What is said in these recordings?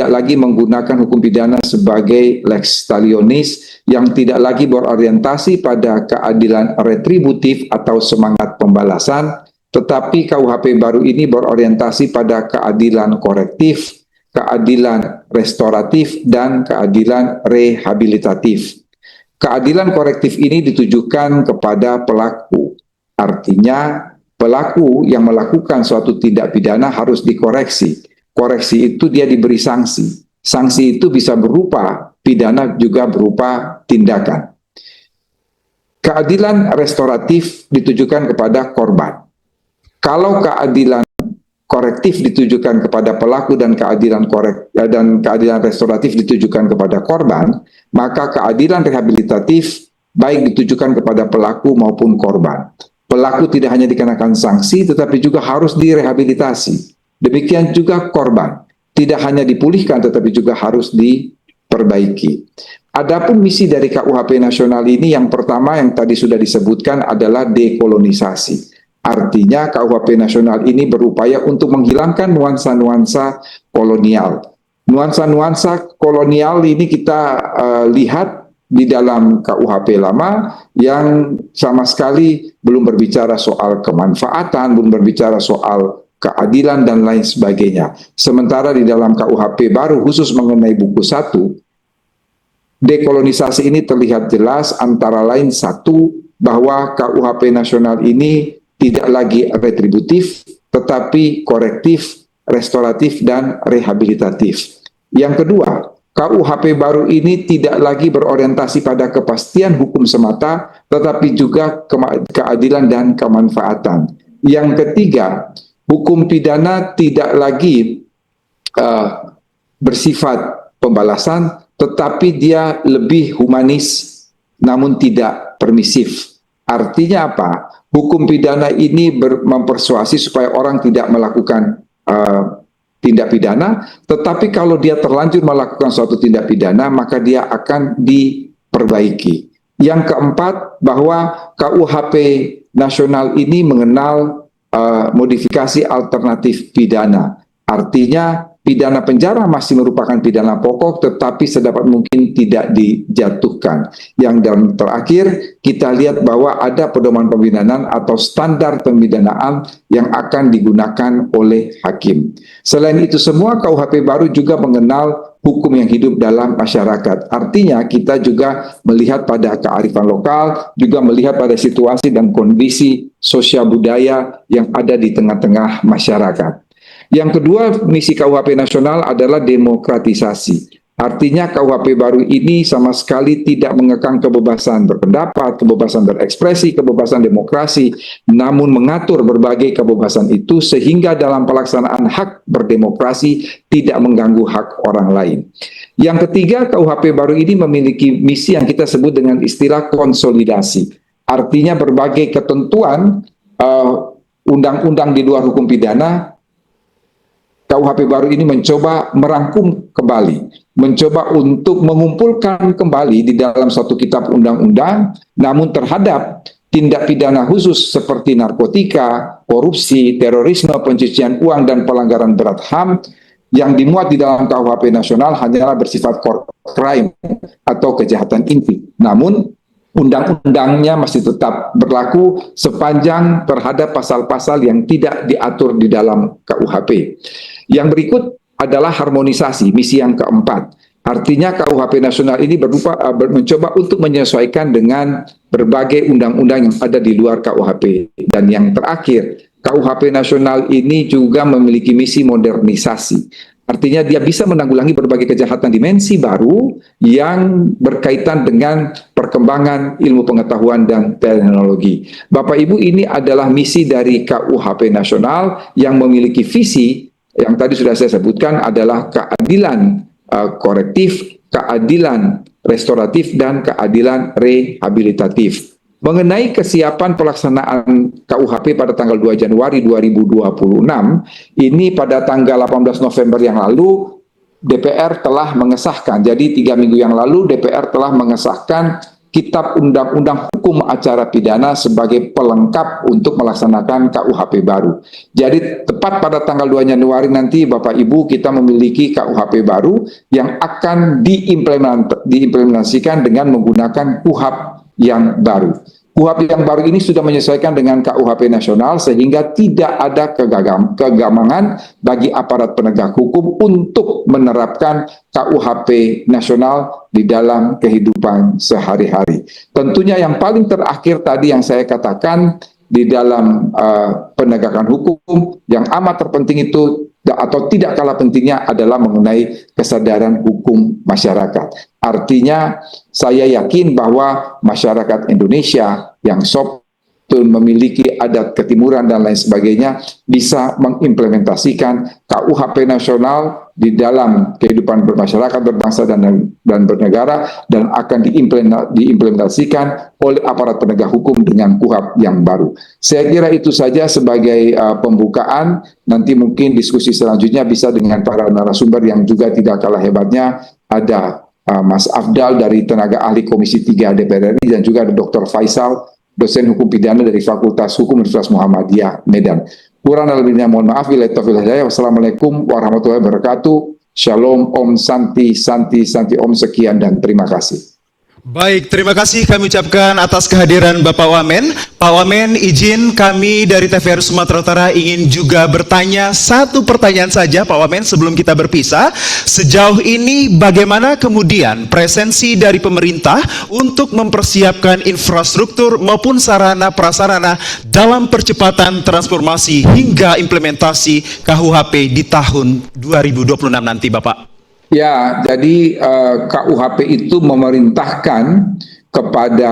tidak lagi menggunakan hukum pidana sebagai lex talionis yang tidak lagi berorientasi pada keadilan retributif atau semangat pembalasan, tetapi KUHP baru ini berorientasi pada keadilan korektif, keadilan restoratif, dan keadilan rehabilitatif. Keadilan korektif ini ditujukan kepada pelaku. Artinya, pelaku yang melakukan suatu tindak pidana harus dikoreksi. Koreksi itu dia diberi sanksi. Sanksi itu bisa berupa pidana, juga berupa tindakan. Keadilan restoratif ditujukan kepada korban. Kalau keadilan korektif ditujukan kepada pelaku dan keadilan restoratif ditujukan kepada korban, maka keadilan rehabilitatif baik ditujukan kepada pelaku maupun korban. Pelaku tidak hanya dikenakan sanksi, tetapi juga harus direhabilitasi. Demikian juga korban, tidak hanya dipulihkan, tetapi juga harus diperbaiki. Adapun misi dari KUHP nasional ini, yang pertama yang tadi sudah disebutkan adalah dekolonisasi. Artinya KUHP nasional ini berupaya untuk menghilangkan nuansa-nuansa kolonial. Nuansa-nuansa kolonial ini kita lihat di dalam KUHP lama yang sama sekali belum berbicara soal kemanfaatan, belum berbicara soal keadilan dan lain sebagainya. Sementara di dalam KUHP baru khusus mengenai buku 1, dekolonisasi ini terlihat jelas, antara lain satu, bahwa KUHP nasional ini tidak lagi retributif, tetapi korektif, restoratif, dan rehabilitatif. Yang kedua, KUHP baru ini tidak lagi berorientasi pada kepastian hukum semata, tetapi juga keadilan dan kemanfaatan. Yang ketiga, hukum pidana tidak lagi bersifat pembalasan, tetapi dia lebih humanis, namun tidak permisif. Artinya apa? Hukum pidana ini mempersuasi supaya orang tidak melakukan tindak pidana, tetapi kalau dia terlanjur melakukan suatu tindak pidana, maka dia akan diperbaiki. Yang keempat, bahwa KUHP nasional ini mengenal modifikasi alternatif pidana. Artinya pidana penjara masih merupakan pidana pokok, tetapi sedapat mungkin tidak dijatuhkan. Yang dan terakhir, kita lihat bahwa ada pedoman pemidanaan atau standar pemidanaan yang akan digunakan oleh hakim. Selain itu semua, KUHP baru juga mengenal hukum yang hidup dalam masyarakat. Artinya kita juga melihat pada kearifan lokal, juga melihat pada situasi dan kondisi sosial budaya yang ada di tengah-tengah masyarakat. Yang kedua, misi KUHP nasional adalah demokratisasi. Artinya KUHP baru ini sama sekali tidak mengekang kebebasan berpendapat, kebebasan berekspresi, kebebasan demokrasi, namun mengatur berbagai kebebasan itu sehingga dalam pelaksanaan hak berdemokrasi tidak mengganggu hak orang lain. Yang ketiga, KUHP baru ini memiliki misi yang kita sebut dengan istilah konsolidasi. Artinya berbagai ketentuan undang-undang di luar hukum pidana, KUHP baru ini mencoba merangkum kembali, mencoba untuk mengumpulkan kembali di dalam satu kitab undang-undang, namun terhadap tindak pidana khusus seperti narkotika, korupsi, terorisme, pencucian uang, dan pelanggaran berat HAM, yang dimuat di dalam KUHP nasional hanyalah bersifat core crime atau kejahatan inti. Namun, undang-undangnya masih tetap berlaku sepanjang terhadap pasal-pasal yang tidak diatur di dalam KUHP. Yang berikut adalah harmonisasi, misi yang keempat. Artinya KUHP nasional ini mencoba untuk menyesuaikan dengan berbagai undang-undang yang ada di luar KUHP. Dan yang terakhir, KUHP nasional ini juga memiliki misi modernisasi. Artinya dia bisa menanggulangi berbagai kejahatan dimensi baru yang berkaitan dengan perkembangan ilmu pengetahuan dan teknologi. Bapak Ibu, ini adalah misi dari KUHP nasional yang memiliki visi yang tadi sudah saya sebutkan adalah keadilan korektif, keadilan restoratif, dan keadilan rehabilitatif. Mengenai kesiapan pelaksanaan KUHP pada tanggal 2 Januari 2026, ini pada tanggal 18 November yang lalu, DPR telah mengesahkan. Jadi 3 minggu yang lalu DPR telah mengesahkan Kitab Undang-Undang Hukum Acara Pidana sebagai pelengkap untuk melaksanakan KUHP baru. Jadi tepat pada tanggal 2 Januari nanti Bapak Ibu kita memiliki KUHP baru yang akan diimplementasikan dengan menggunakan KUHP yang baru. KUHP yang baru ini sudah menyesuaikan dengan KUHP nasional sehingga tidak ada kegamangan bagi aparat penegak hukum untuk menerapkan KUHP nasional di dalam kehidupan sehari-hari. Tentunya yang paling terakhir tadi yang saya katakan di dalam penegakan hukum yang amat terpenting itu atau tidak kalah pentingnya adalah mengenai kesadaran hukum masyarakat. Artinya saya yakin bahwa masyarakat Indonesia yang memiliki adat ketimuran dan lain sebagainya bisa mengimplementasikan KUHP nasional di dalam kehidupan bermasyarakat, berbangsa dan bernegara dan akan diimplementasikan oleh aparat penegak hukum dengan KUHP yang baru. Saya kira itu saja sebagai pembukaan. Nanti mungkin diskusi selanjutnya bisa dengan para narasumber yang juga tidak kalah hebatnya. Ada Mas Afdal dari tenaga ahli Komisi 3 DPR RI dan juga ada Dr. Faisal, dosen hukum pidana dari Fakultas Hukum Universitas Muhammadiyah Medan. Kurang dan lebihnya mohon maaf. Wassalamualaikum warahmatullahi wabarakatuh. Shalom, Om Santi, Santi, Santi, Om, sekian dan terima kasih. Baik, terima kasih kami ucapkan atas kehadiran Bapak Wamen. Pak Wamen, izin kami dari TVRI Sumatera Utara ingin juga bertanya satu pertanyaan saja Pak Wamen sebelum kita berpisah. Sejauh ini bagaimana kemudian presensi dari pemerintah untuk mempersiapkan infrastruktur maupun sarana prasarana dalam percepatan transformasi hingga implementasi KUHP di tahun 2026 nanti Bapak? Ya, jadi KUHP itu memerintahkan kepada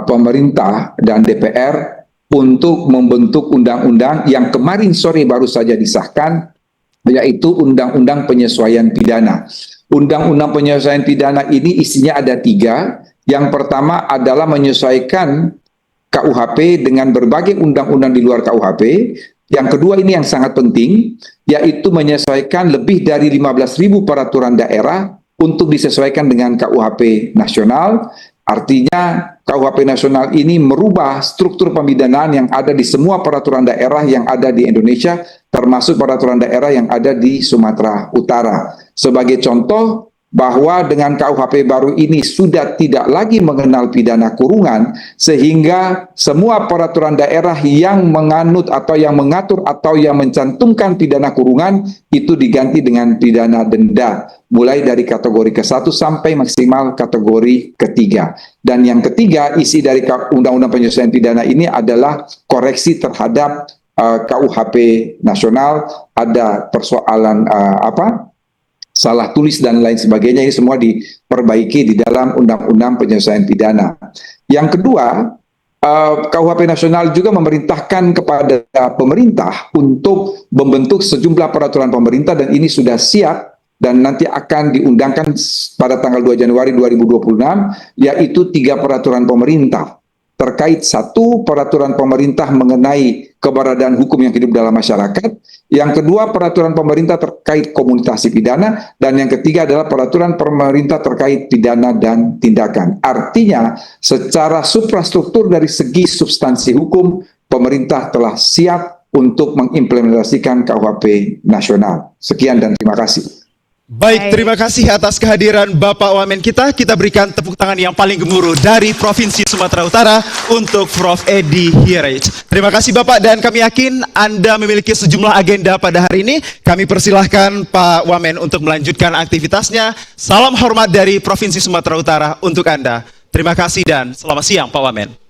pemerintah dan DPR untuk membentuk undang-undang yang kemarin sore baru saja disahkan, yaitu Undang-Undang Penyesuaian Pidana. Undang-Undang Penyesuaian Pidana ini isinya ada 3. Yang pertama adalah menyesuaikan KUHP dengan berbagai undang-undang di luar KUHP. Yang kedua ini yang sangat penting, yaitu menyesuaikan lebih dari 15.000 peraturan daerah untuk disesuaikan dengan KUHP nasional. Artinya KUHP nasional ini merubah struktur pemidanaan yang ada di semua peraturan daerah yang ada di Indonesia, termasuk peraturan daerah yang ada di Sumatera Utara. Sebagai contoh, bahwa dengan KUHP baru ini sudah tidak lagi mengenal pidana kurungan, sehingga semua peraturan daerah yang menganut atau yang mengatur atau yang mencantumkan pidana kurungan itu diganti dengan pidana denda, mulai dari kategori ke-1 sampai maksimal kategori ke-3. Dan yang ketiga, isi dari Undang-Undang Penyesuaian Pidana ini adalah koreksi terhadap KUHP nasional, ada persoalan salah tulis dan lain sebagainya, ini semua diperbaiki di dalam Undang-Undang Penyesuaian Pidana. Yang kedua, KUHP nasional juga memerintahkan kepada pemerintah untuk membentuk sejumlah peraturan pemerintah dan ini sudah siap dan nanti akan diundangkan pada tanggal 2 Januari 2026, yaitu 3 peraturan pemerintah. Terkait 1, peraturan pemerintah mengenai keberadaan hukum yang hidup dalam masyarakat. Yang kedua, peraturan pemerintah terkait komunikasi pidana. Dan yang ketiga adalah peraturan pemerintah terkait pidana dan tindakan. Artinya, secara suprastruktur dari segi substansi hukum, pemerintah telah siap untuk mengimplementasikan KUHP nasional. Sekian dan terima kasih. Baik, terima kasih atas kehadiran Bapak Wamen kita. Kita berikan tepuk tangan yang paling gemuruh dari Provinsi Sumatera Utara untuk Prof. Edi Hiraj. Terima kasih Bapak, dan kami yakin Anda memiliki sejumlah agenda pada hari ini. Kami persilahkan Pak Wamen untuk melanjutkan aktivitasnya. Salam hormat dari Provinsi Sumatera Utara untuk Anda. Terima kasih dan selamat siang Pak Wamen.